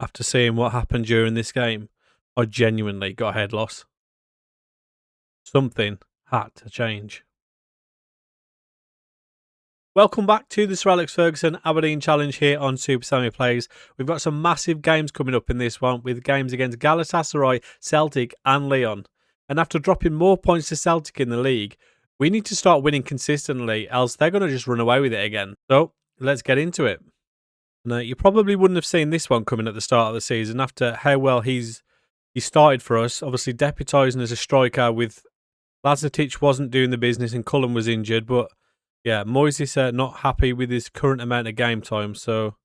after seeing what happened during this game. I genuinely got a head loss. Something had to change. Welcome back to the Sir Alex Ferguson Aberdeen Challenge here on Super Sammy Plays. We've got some massive games coming up in this one with games against Galatasaray, Celtic and Lyon. And after dropping more points to Celtic in the league, we need to start winning consistently, else they're going to just run away with it again. So let's get into it. Now, you probably wouldn't have seen this one coming at the start of the season after how well he started for us. Obviously deputising as a striker with Lazatic wasn't doing the business and Cullen was injured, but yeah, Moises not happy with his current amount of game time, so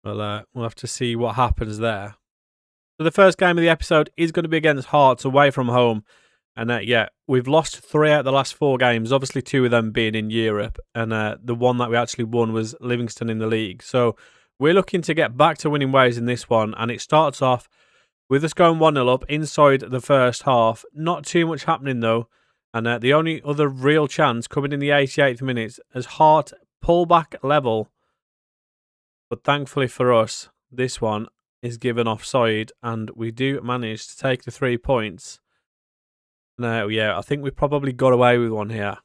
we'll have to see what happens there. So the first game of the episode is going to be against Hearts away from home, and yeah, we've lost 3 out of the last 4 games, obviously 2 of them being in Europe, and the one that we actually won was Livingston in the league. So we're looking to get back to winning ways in this one, and it starts off with us going 1-0 up inside the first half. Not too much happening though. And the only other real chance coming in the 88th minute as Hart pull back level. But thankfully for us, this one is given offside and we do manage to take the 3 points. Now, yeah, I think we probably got away with one here.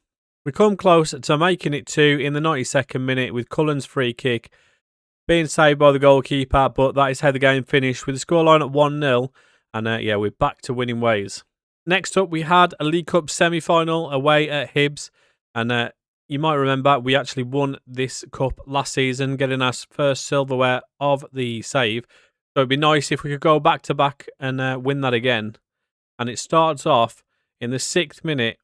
We come close to making it 2 in the 92nd minute with Cullen's free kick being saved by the goalkeeper, but that is how the game finished with the scoreline at 1-0. And yeah, we're back to winning ways. Next up, we had a League Cup semi-final away at Hibs. And you might remember, we actually won this cup last season, getting our first silverware of the save. So it'd be nice if we could go back-to-back and win that again. And it starts off in the 6th minute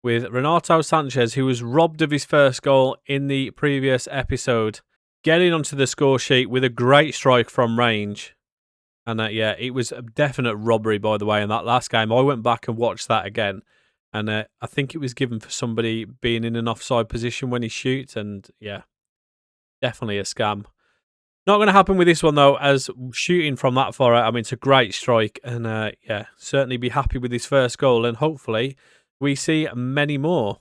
with Renato Sanchez, who was robbed of his first goal in the previous episode, getting onto the score sheet with a great strike from range. And yeah, it was a definite robbery, by the way, in that last game. I went back and watched that again. And I think it was given for somebody being in an offside position when he shoots. And yeah, definitely a scam. Not going to happen with this one, though, as shooting from that far out, I mean, it's a great strike. And yeah, certainly be happy with his first goal. And hopefully we see many more.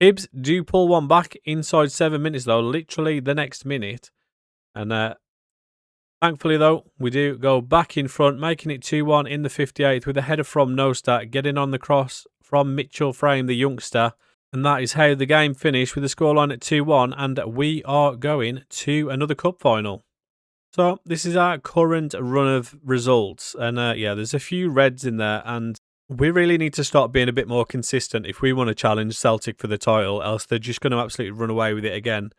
Hibs do pull one back inside 7 minutes, though, literally the next minute. And thankfully, though, we do go back in front, making it 2-1 in the 58th with a header from Nostat, getting on the cross from Mitchell Frame, the youngster. And that is how the game finished with the scoreline at 2-1, and we are going to another cup final. So this is our current run of results. And yeah, there's a few reds in there, and we really need to start being a bit more consistent if we want to challenge Celtic for the title, else they're just going to absolutely run away with it again.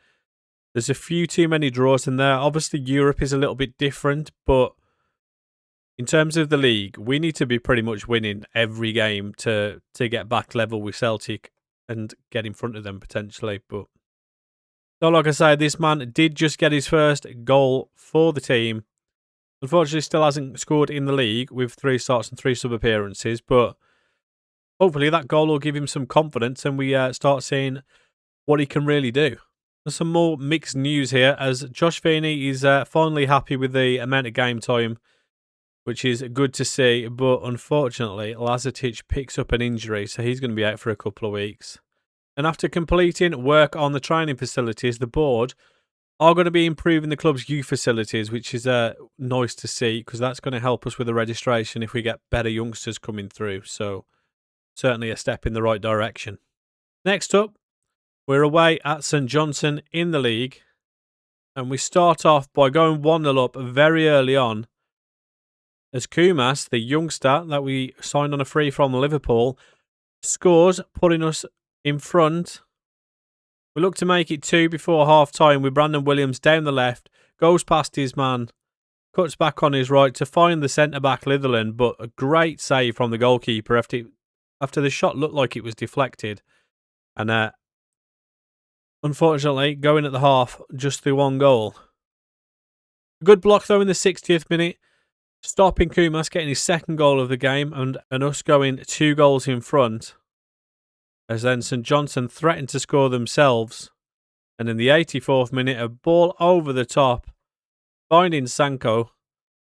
There's a few too many draws in there. Obviously, Europe is a little bit different, but in terms of the league, we need to be pretty much winning every game to get back level with Celtic and get in front of them potentially. But so, like I say, this man did just get his first goal for the team. Unfortunately, still hasn't scored in the league with 3 starts and 3 sub-appearances, but hopefully that goal will give him some confidence and we start seeing what he can really do. There's some more mixed news here as Josh Feeney is finally happy with the amount of game time, which is good to see. But unfortunately, Lazatic picks up an injury, so he's going to be out for a couple of weeks. And after completing work on the training facilities, the board are going to be improving the club's youth facilities, which is nice to see because that's going to help us with the registration if we get better youngsters coming through. So certainly a step in the right direction. Next up, we're away at St Johnstone in the league, and we start off by going 1-0 up very early on as Kumas, the youngster that we signed on a free from Liverpool, scores, putting us in front. We look to make it 2 before half-time with Brandon Williams down the left, goes past his man, cuts back on his right to find the centre-back Litherland, but a great save from the goalkeeper after the shot looked like it was deflected. And unfortunately, going at the half, just the 1 goal. A good block, though, in the 60th minute, stopping Kumas getting his 2nd goal of the game and us going 2 goals in front. As then St Johnstone threatened to score themselves. And in the 84th minute, a ball over the top, finding Sanko,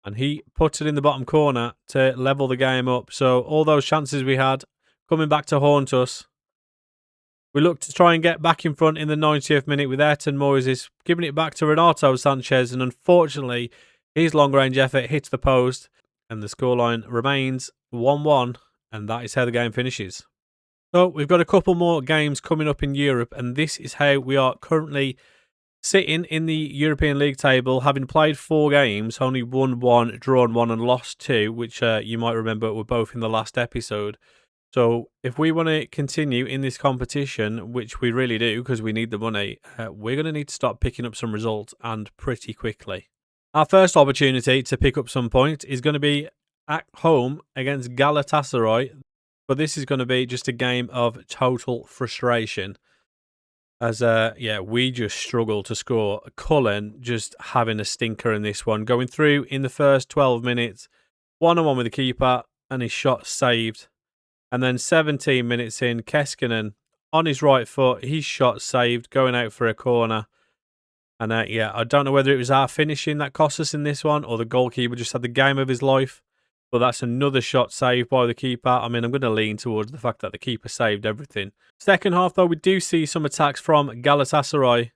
and he puts it in the bottom corner to level the game up. So all those chances we had coming back to haunt us. We look to try and get back in front in the 90th minute with Ayrton Moises giving it back to Renato Sanchez, and unfortunately his long-range effort hits the post and the scoreline remains 1-1, and that is how the game finishes. So we've got a couple more games coming up in Europe, and this is how we are currently sitting in the European League table, having played 4 games, only won 1, drawn 1 and lost 2, which you might remember were both in the last episode. So if we want to continue in this competition, which we really do because we need the money, we're going to need to start picking up some results, and pretty quickly. Our first opportunity to pick up some points is going to be at home against Galatasaray, but this is going to be just a game of total frustration. As we just struggle to score. Cullen just having a stinker in this one, going through in the first 12 minutes, 1-on-1 with the keeper, and his shot saved. And then 17 minutes in, Keskinen on his right foot, his shot saved, going out for a corner. And I don't know whether it was our finishing that cost us in this one, or the goalkeeper just had the game of his life. But that's another shot saved by the keeper. I mean, I'm going to lean towards the fact that the keeper saved everything. Second half, though, we do see some attacks from Galatasaray,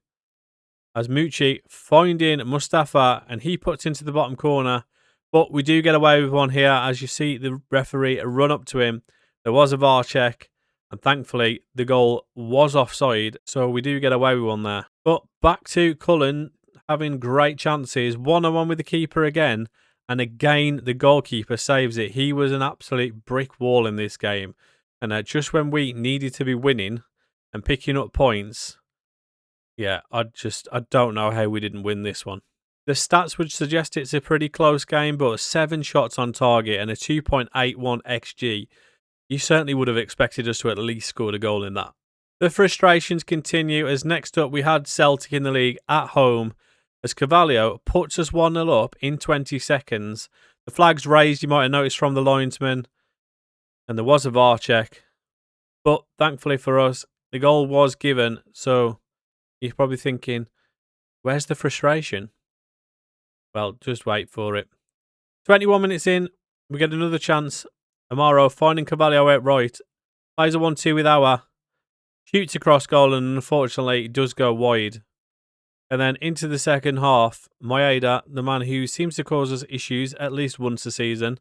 as Mucci finding Mustafa, and he puts into the bottom corner. But we do get away with one here, as you see the referee run up to him. There was a VAR check, and thankfully the goal was offside, so we do get away with one there. But back to Cullen having great chances, 1-on-1 with the keeper again. And again, the goalkeeper saves it. He was an absolute brick wall in this game. And just when we needed to be winning and picking up points, I don't know how we didn't win this one. The stats would suggest it's a pretty close game, but 7 shots on target and a 2.81 XG. You certainly would have expected us to at least score a goal in that. The frustrations continue, as next up we had Celtic in the league at home, as Carvalho puts us 1-0 up in 20 seconds. The flag's raised, you might have noticed, from the linesman, and there was a VAR check. But thankfully for us, the goal was given, so you're probably thinking, where's the frustration? Well, just wait for it. 21 minutes in, we get another chance. Amaro finding Carvalho out right, plays a 1-2 with Awa, shoots across goal, and unfortunately it does go wide. And then into the second half, Maeda, the man who seems to cause us issues at least once a season,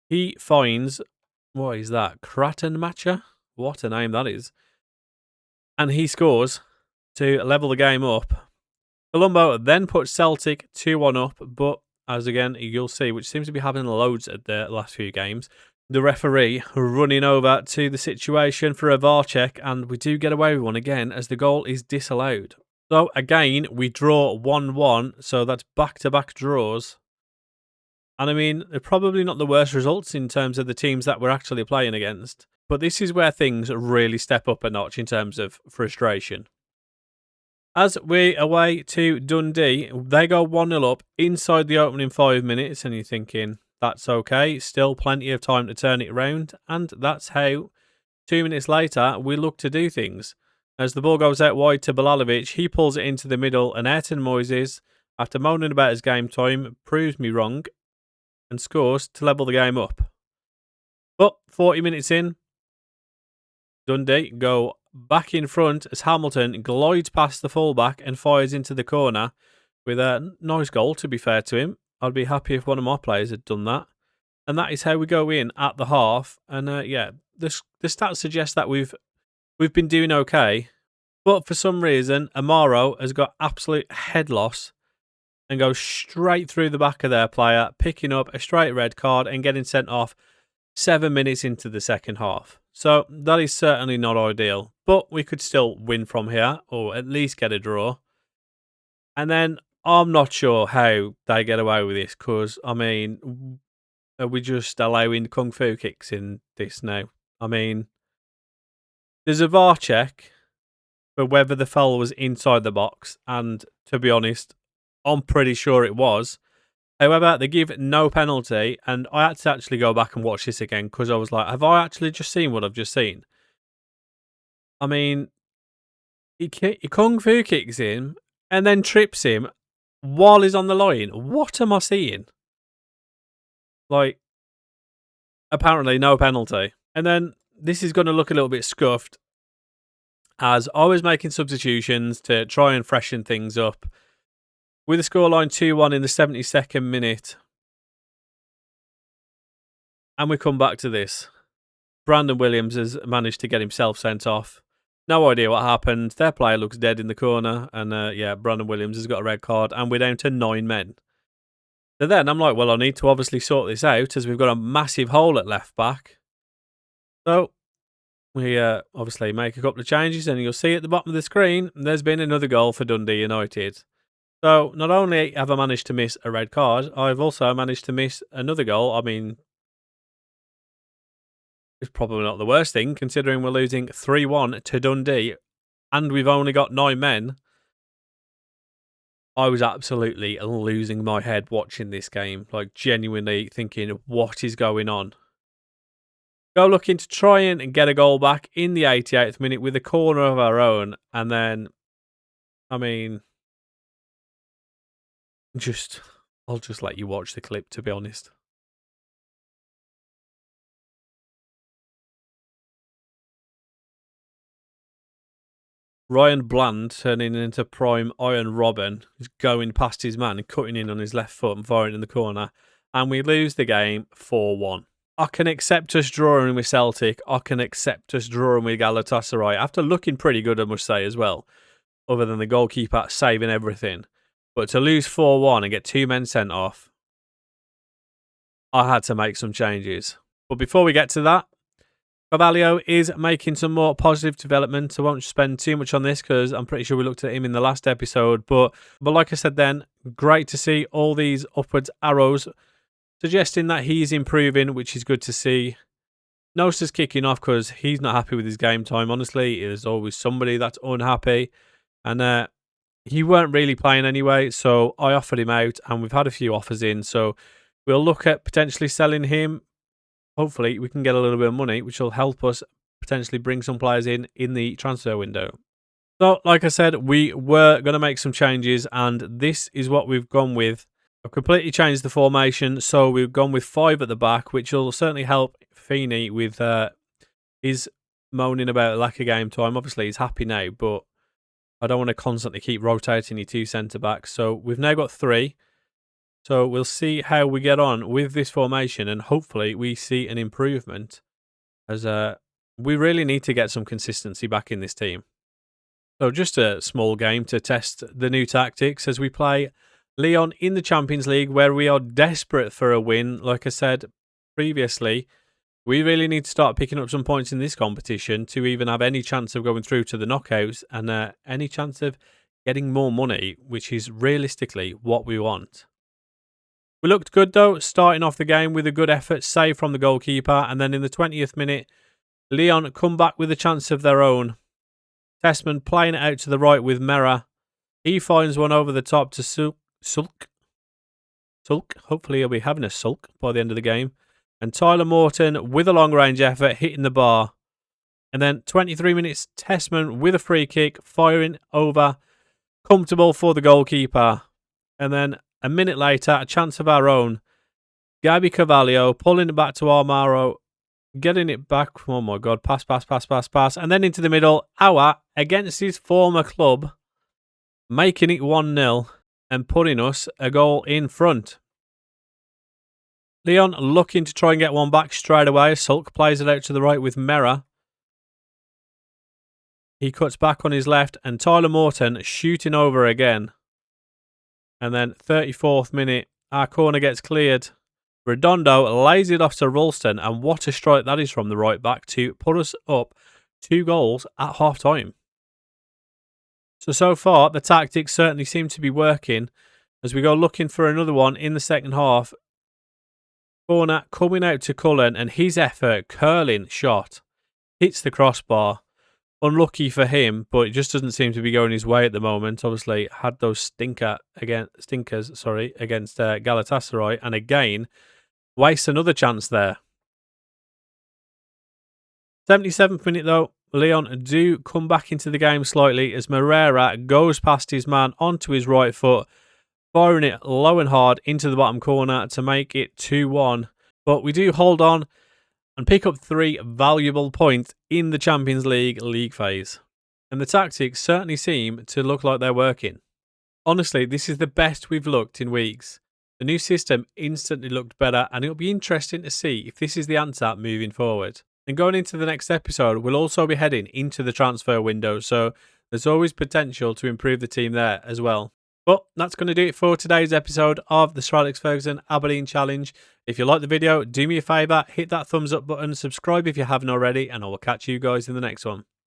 he finds, what is that, Kratenmacher? What a name that is. And he scores to level the game up. Colombo then puts Celtic 2-1 up, but as again, you'll see, which seems to be happening loads at the last few games, the referee running over to the situation for a VAR check, and we do get away with one again as the goal is disallowed. So again, we draw 1-1, so that's back-to-back draws. And I mean, they're probably not the worst results in terms of the teams that we're actually playing against, but this is where things really step up a notch in terms of frustration. As we away to Dundee, they go 1-0 up inside the opening 5 minutes, and you're thinking, that's okay, still plenty of time to turn it around, and that's how 2 minutes later we look to do things. As the ball goes out wide to Bilalovic, he pulls it into the middle, and Ayrton Moises, after moaning about his game time, proves me wrong and scores to level the game up. But 40 minutes in, Dundee go back in front as Hamilton glides past the fullback and fires into the corner with a nice goal, to be fair to him. I'd be happy if one of my players had done that. And that is how we go in at the half. And the stats suggest that we've been doing okay. But for some reason, Amaro has got absolute head loss and goes straight through the back of their player, picking up a straight red card and getting sent off 7 minutes into the second half. So that is certainly not ideal. But we could still win from here, or at least get a draw. And then I'm not sure how they get away with this, because, I mean, are we just allowing kung fu kicks in this now? I mean, there's a VAR check for whether the foul was inside the box, and to be honest, I'm pretty sure it was. However, they give no penalty, and I had to actually go back and watch this again, because I was like, have I actually just seen what I've just seen? I mean, he kung fu kicks him and then trips him while he's on the line. What am I seeing? Like, apparently no penalty. And then this is going to look a little bit scuffed, as I was making substitutions to try and freshen things up. With the scoreline 2-1 in the 72nd minute. And we come back to this. Brandon Williams has managed to get himself sent off. No idea what happened. Their player looks dead in the corner. And yeah, Brandon Williams has got a red card. And we're down to 9 men. So then I'm like, well, I need to obviously sort this out, as we've got a massive hole at left back. So we obviously make a couple of changes. And you'll see at the bottom of the screen, there's been another goal for Dundee United. So not only have I managed to miss a red card, I've also managed to miss another goal. I mean, it's probably not the worst thing, considering we're losing 3-1 to Dundee and we've only got 9 men. I was absolutely losing my head watching this game, like genuinely thinking, what is going on? Go looking to try and get a goal back in the 88th minute with a corner of our own. And then, I mean, I'll just let you watch the clip, to be honest. Ryan Bland turning into prime Iron Robin. He's going past his man and cutting in on his left foot and firing in the corner. And we lose the game 4-1. I can accept us drawing with Celtic. I can accept us drawing with Galatasaray. After looking pretty good, I must say, as well. Other than the goalkeeper saving everything. But to lose 4-1 and get 2 men sent off, I had to make some changes. But before we get to that, Carvalho is making some more positive development. I won't spend too much on this because I'm pretty sure we looked at him in the last episode. But like I said then, great to see all these upwards arrows suggesting that he's improving, which is good to see. Nosa's kicking off because he's not happy with his game time. Honestly, there's always somebody that's unhappy. And he weren't really playing anyway, so I offered him out and we've had a few offers in. So we'll look at potentially selling him. Hopefully, we can get a little bit of money, which will help us potentially bring some players in the transfer window. So, like I said, we were going to make some changes, and this is what we've gone with. I've completely changed the formation, so we've gone with 5 at the back, which will certainly help Feeney with his moaning about lack of game time. Obviously, he's happy now, but I don't want to constantly keep rotating your 2 centre-backs. So, we've now got 3. So we'll see how we get on with this formation, and hopefully we see an improvement, as we really need to get some consistency back in this team. So just a small game to test the new tactics as we play Lyon in the Champions League, where we are desperate for a win. Like I said previously, we really need to start picking up some points in this competition to even have any chance of going through to the knockouts and any chance of getting more money, which is realistically what we want. We looked good though, starting off the game with a good effort, save from the goalkeeper, and then in the 20th minute, Lyon come back with a chance of their own. Tessman playing it out to the right with Mera. He finds one over the top to Sulk. Hopefully he'll be having a sulk by the end of the game. And Tyler Morton with a long range effort, hitting the bar. And then 23 minutes, Tessman with a free kick, firing over, comfortable for the goalkeeper. And then a minute later, a chance of our own. Gabby Carvalho pulling it back to Armaro, getting it back. Oh my God, pass. And then into the middle, Awa against his former club, making it 1-0 and putting us a goal in front. Lyon looking to try and get one back straight away. Sulk plays it out to the right with Mera. He cuts back on his left and Tyler Morton shooting over again. And then 34th minute, our corner gets cleared. Redondo lays it off to Ralston, and what a strike that is from the right back to put us up 2 goals at half time. So far, the tactics certainly seem to be working as we go looking for another one in the second half. Corner coming out to Cullen, and his effort, curling shot, hits the crossbar. Unlucky for him, but it just doesn't seem to be going his way at the moment. Obviously, had those stinkers against Galatasaray, and again, wastes another chance there. 77th minute though, Lyon do come back into the game slightly as Moreira goes past his man onto his right foot, firing it low and hard into the bottom corner to make it 2-1. But we do hold on, and pick up 3 valuable points in the Champions League phase. And the tactics certainly seem to look like they're working. Honestly, this is the best we've looked in weeks. The new system instantly looked better, and it'll be interesting to see if this is the answer moving forward. And going into the next episode, we'll also be heading into the transfer window, so there's always potential to improve the team there as well. But that's going to do it for today's episode of the Sir Alex Ferguson Aberdeen Challenge. If you like the video, do me a favour, hit that thumbs up button, subscribe if you haven't already, and I will catch you guys in the next one.